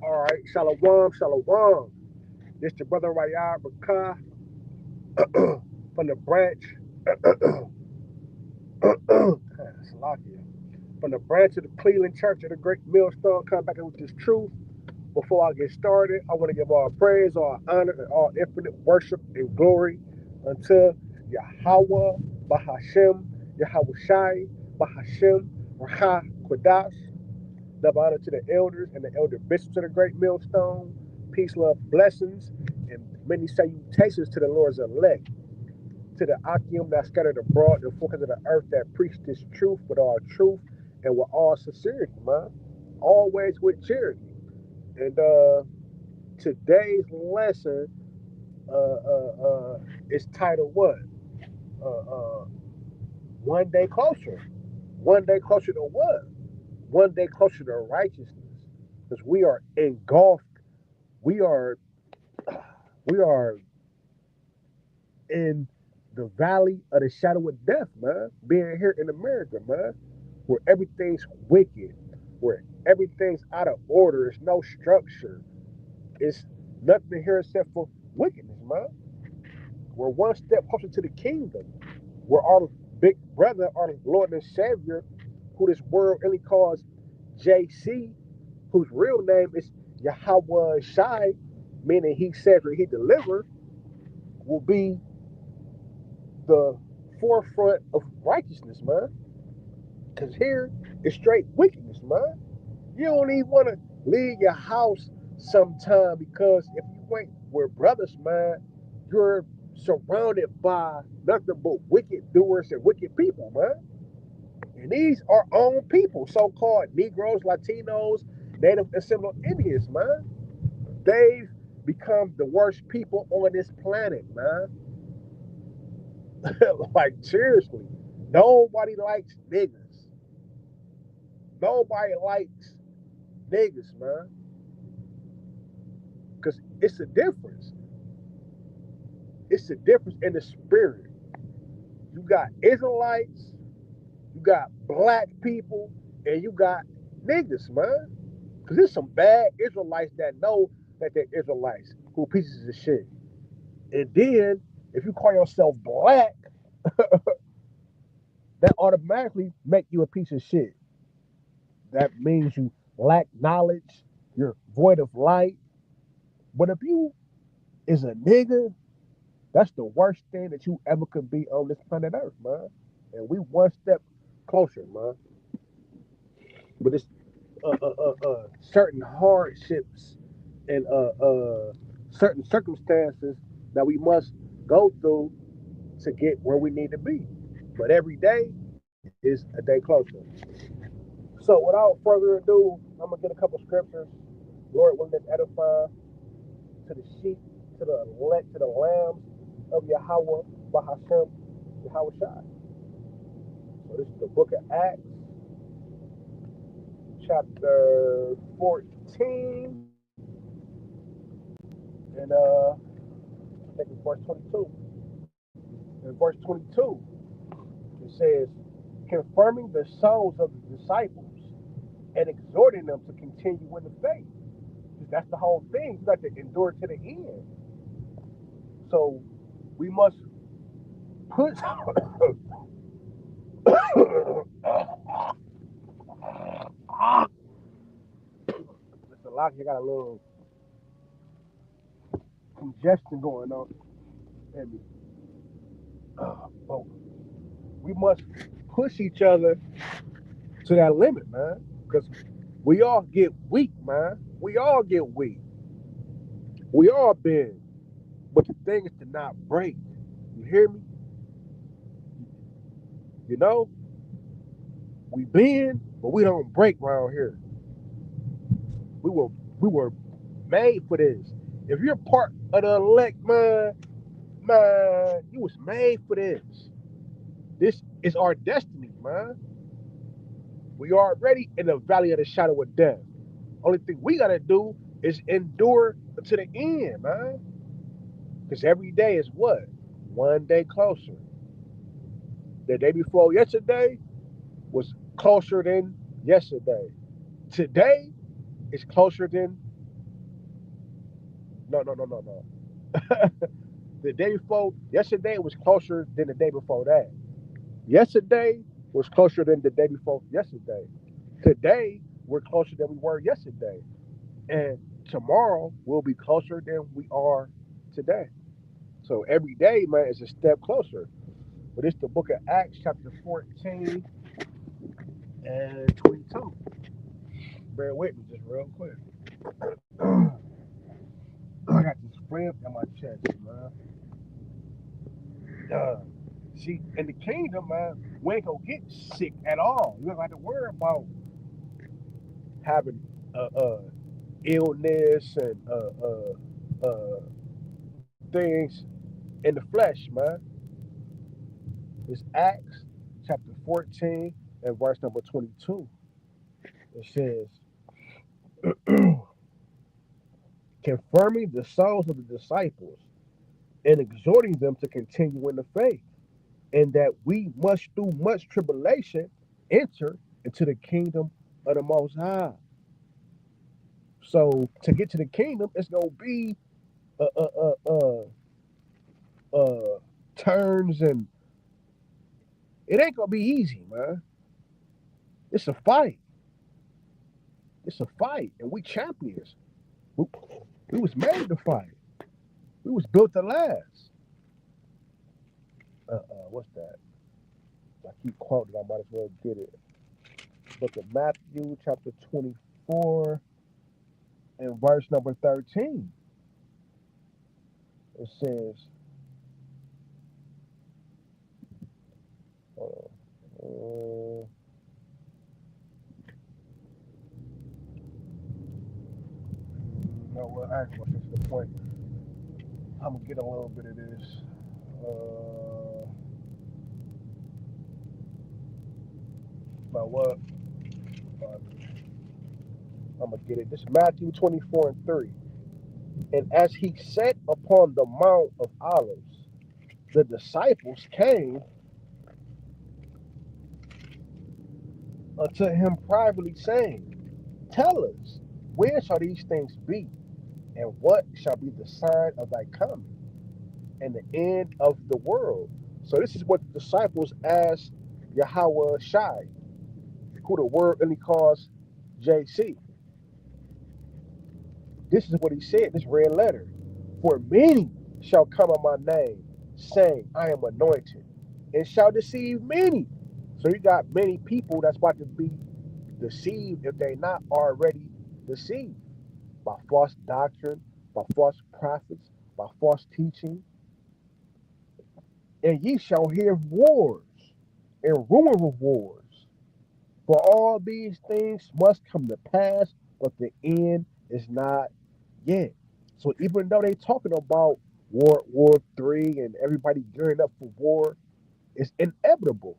All right, shalom, shalom. This your brother Rayab Bakah from the branch, Salakia, from the branch of the Cleveland Church of the Great Millstone. Come back with this truth. Before I get started, I want to give all praise, all honor, and all infinite worship and glory unto Yahweh, Bahashem, Yahweh Shai, Bahashem, Raha, Kodash. Love honor to the elders and the elder bishops of the Great Millstone. Peace, love, blessings, and many salutations to the Lord's elect, to the Akim that scattered abroad the four corners of the earth that preach this truth with all truth and with all sincerity, man. Always with charity. And today's lesson is titled what? Uh, uh, One day closer. One day closer to what? One day closer to righteousness. Because we are engulfed. We are we are in the valley of the shadow of death, man. Being here in America, man, where everything's wicked, where everything's out of order. There's no structure. It's nothing here except for wickedness, man. We're one step closer to the kingdom. We're our big brother, our Lord and Savior, who this world really calls JC, whose real name is Yahweh Shai, meaning he Savior, he delivered, will be the forefront of righteousness, man. Because here is straight wickedness, man. You don't even want to leave your house sometime because if you ain't with brothers, man, you're surrounded by nothing but wicked doers and wicked people, man. And these are own people, so-called Negroes, Latinos, Native and Seminole Indians, man. They've become the worst people on this planet, man. Like seriously, nobody likes niggas. Nobody likes niggas, man. Because it's a difference. It's a difference in the spirit. You got Israelites, you got black people, and you got niggas, man. Because there's some bad Israelites that know that they're Israelites who pieces of shit. And then if you call yourself black, that automatically make you a piece of shit. That means you lack knowledge, you're void of light. But if you is a nigga, that's the worst thing that you ever could be on this planet Earth, man. And we one step closer, man. But it's certain hardships and certain circumstances that we must go through to get where we need to be. But every day is a day closer. So without further ado, I'm gonna get a couple scriptures. Lord, when this edify to the sheep, to the elect, to the lambs of Yahweh, Bahashem, Yahweh Shai. So this is the book of Acts, chapter 14, and I think it's verse 22. In verse 22, it says, confirming the souls of the disciples and exhorting them to continue in the faith. That's the whole thing. You got to endure to the end. So we must put. Listen, Locke, you got a little congestion going on. And but we must push each other to that limit, man. Because we all get weak, man. We all get weak. We all bend. But the thing is to not break. You hear me? You know? We bend, but we don't break around here. We were we were made for this. If you're part of the elect, man, you was made for this. This is our destiny, man. We are already in the valley of the shadow of death. Only thing we gotta do is endure to the end, man. Because every day is what? One day closer. The day before yesterday was closer than yesterday. Today is closer than No, no, no, no, no. The day before yesterday was closer than the day before that. Yesterday was closer than the day before yesterday. Today we're closer than we were yesterday, and tomorrow we'll be closer than we are today. So every day, man, is a step closer. But it's the book of Acts, chapter 14 and 22. Bear with me just real quick. I got this cramp in my chest, man. Uh, See, in the kingdom, man, we ain't gonna get sick at all. You don't have to worry about having illness and things in the flesh, man. It's Acts chapter 14 and verse number 22. It says, confirming the souls of the disciples and exhorting them to continue in the faith, and that we must, through much tribulation, enter into the kingdom of the Most High. So to get to the kingdom, it's gonna be uh, uh, uh, uh, turns, and it ain't gonna be easy, man. It's a fight. It's a fight, and we champions. We, we was made to fight. We was built to last. What's that? I keep quoting. I might as well get it. Book of Matthew, chapter 24, and verse number 13. It says, you know what? I ain't gonna get to the point. I'm gonna get a little bit of this. About what? I'm gonna get it. This is Matthew 24 and 3. And as he sat upon the Mount of Olives, the disciples came unto him privately, saying, tell us, where shall these things be? And what shall be the sign of thy coming and the end of the world? So this is what the disciples asked Yahweh Shai, who the word only calls JC. This is what he said, this red letter. For many shall come on my name, saying, I am anointed, and shall deceive many. So you got many people that's about to be deceived if they not already deceived by false doctrine, by false prophets, by false teaching. And ye shall hear of wars and rumor of wars. For all these things must come to pass, but the end is not yet. So even though they talking about War 3 and everybody gearing up for war, it's inevitable.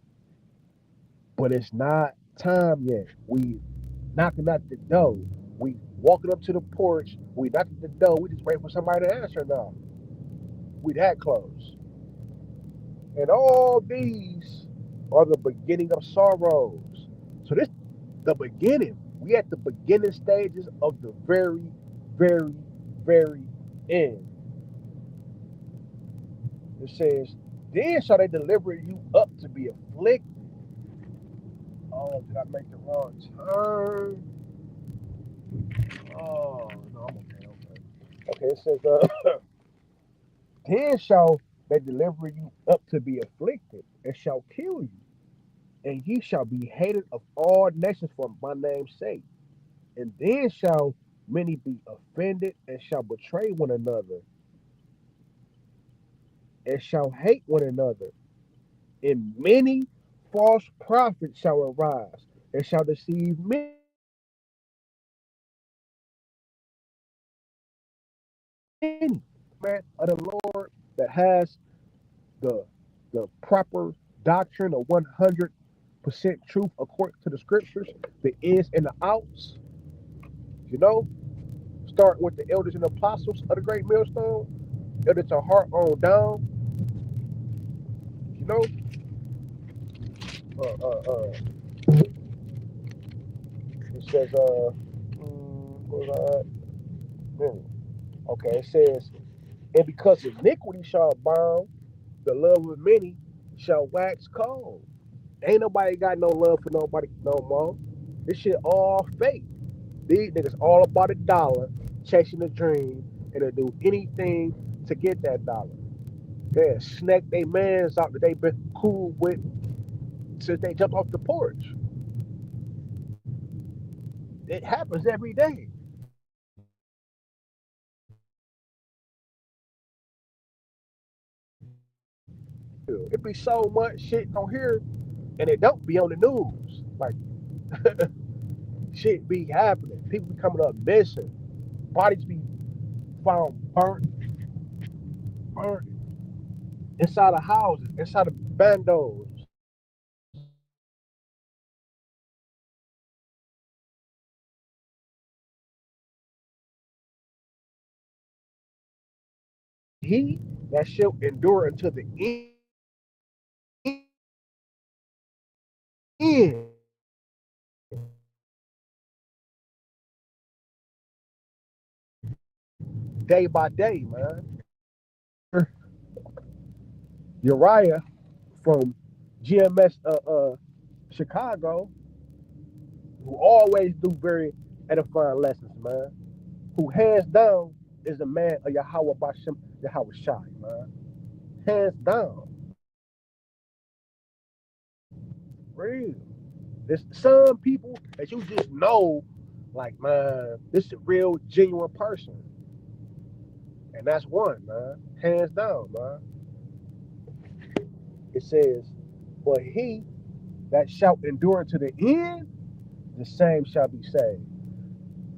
But it's not time yet. We knocking at the door. We walking up to the porch. We knocking at the door. We just waiting for somebody to answer now. We that close. And all these are the beginning of sorrows. So this the beginning. We at the beginning stages of the very, very, very end. It says, then shall they deliver you up to be afflicted. Oh, did I make the wrong turn? Oh, no, I'm okay, okay. Okay, it says, then shall they deliver you up to be afflicted, and shall kill you, and ye shall be hated of all nations for my name's sake. And then shall many be offended, and shall betray one another, and shall hate one another. And many false prophets shall arise, and shall deceive many. Man of the Lord that has the proper doctrine of 100% truth according to the scriptures, the ins and the outs, you know, start with the elders and apostles of the great millstone, elder to heart on down, you know, uh, uh, uh, it says, what was I at? Okay, it says, and because iniquity shall abound, the love of many shall wax cold. Ain't nobody got no love for nobody no more. This shit all fake. These niggas all about a dollar, chasing a dream, and they do anything to get that dollar. They snack they mans out that they been cool with since they jumped off the porch. It happens every day. It be so much shit on here, and it don't be on the news. Like shit be happening. People be coming up missing. Bodies be found burnt inside of houses, inside of bandos. He that shall endure until the end, day by day, man. Uriah from GMS Chicago, who always do very edifying lessons, man. Who hands down is a man of Yahweh Bashem Yahweh Shai, man. Hands down. Real. There's some people that you just know, like, man, this is a real genuine person. And that's one, man. Hands down, man. It says, but he that shall endure to the end, the same shall be saved.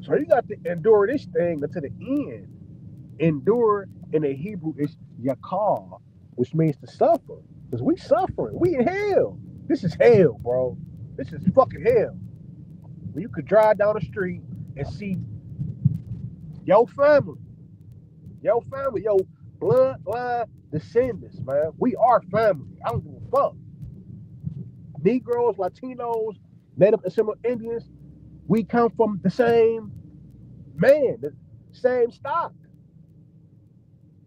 So you got to endure this thing until the end. Endure in the Hebrew is yakar, which means to suffer. Because we suffering. We in hell. This is hell, bro. This is fucking hell. When you could drive down the street and see your family, your bloodline descendants, man. We are family. I don't give a fuck. Negroes, Latinos, Native and similar Indians, we come from the same man, the same stock.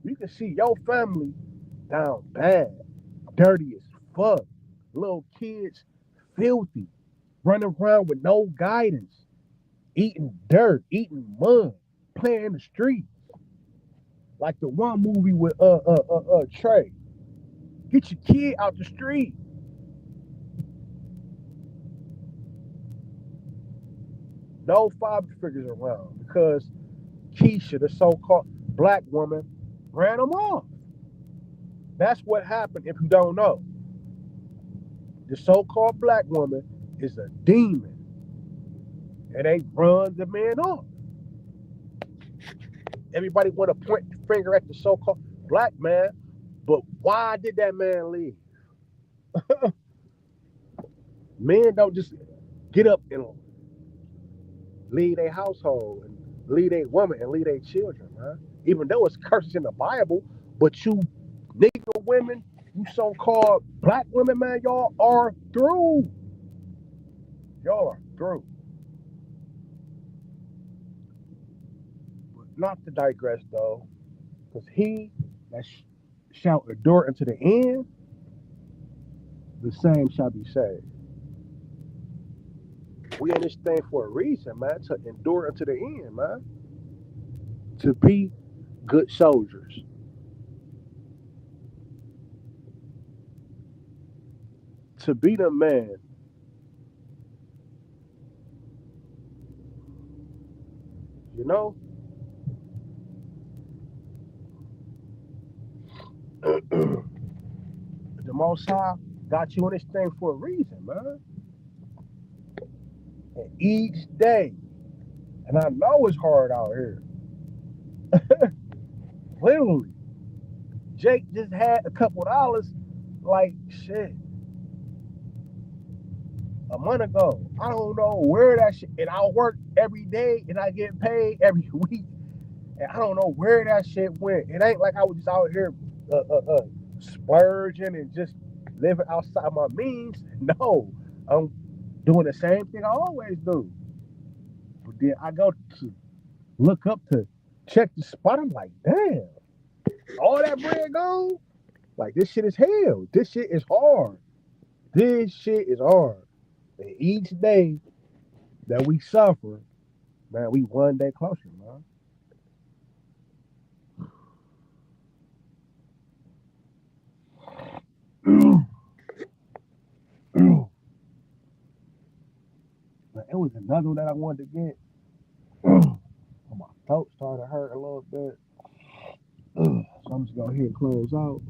You can see your family down bad, dirty as fuck. Little kids, filthy, running around with no guidance, eating dirt, eating mud, playing in the street. Like the one movie with Trey. Get your kid out the street. No father figures around because Keisha, the so-called black woman, ran them off. That's what happened if you don't know. The so-called black woman is a demon, and they run the man off. Everybody want to point the finger at the so-called black man, but why did that man leave? Men don't just get up and lead a household and lead a woman and lead a children, man. Even though it's curses in the Bible, but you nigga women, you so-called black women, man, y'all are through. Y'all are through. But not to digress though, because he that shall endure unto the end, the same shall be saved. We in this thing for a reason, man, to endure unto the end, man. To be good soldiers. To be the man, you know, the Most High got you in this thing for a reason, man. And each day, and I know it's hard out here. Literally, Jake just had a couple of dollars, like shit, a month ago. I don't know where that shit, and I work every day and I get paid every week, and I don't know where that shit went. It ain't like I was just out here splurging and just living outside my means. No, I'm doing the same thing I always do. But then I go to look up to Check the spot. I'm like, damn, all that bread gone. Like this shit is hell. This shit is hard. This shit is hard. And each day that we suffer, man, we one day closer, man. But it was another one that I wanted to get. My throat started to hurt a little bit. So I'm just going to go here and close out,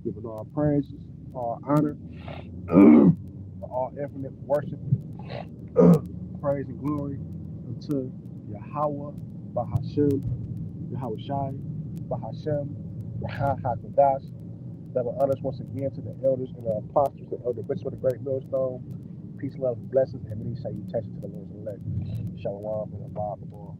giving all praises, all honor, all infinite worship, praise and glory unto Yahweh, Bahashem, Yahweh Shai, Bahashem, Raha HaKodash. Double honors once again to the elders and the apostles and elder bishops of the great millstone. Peace, love, and blessings, and many salutations to the Lord's elect. Shalom and Abba.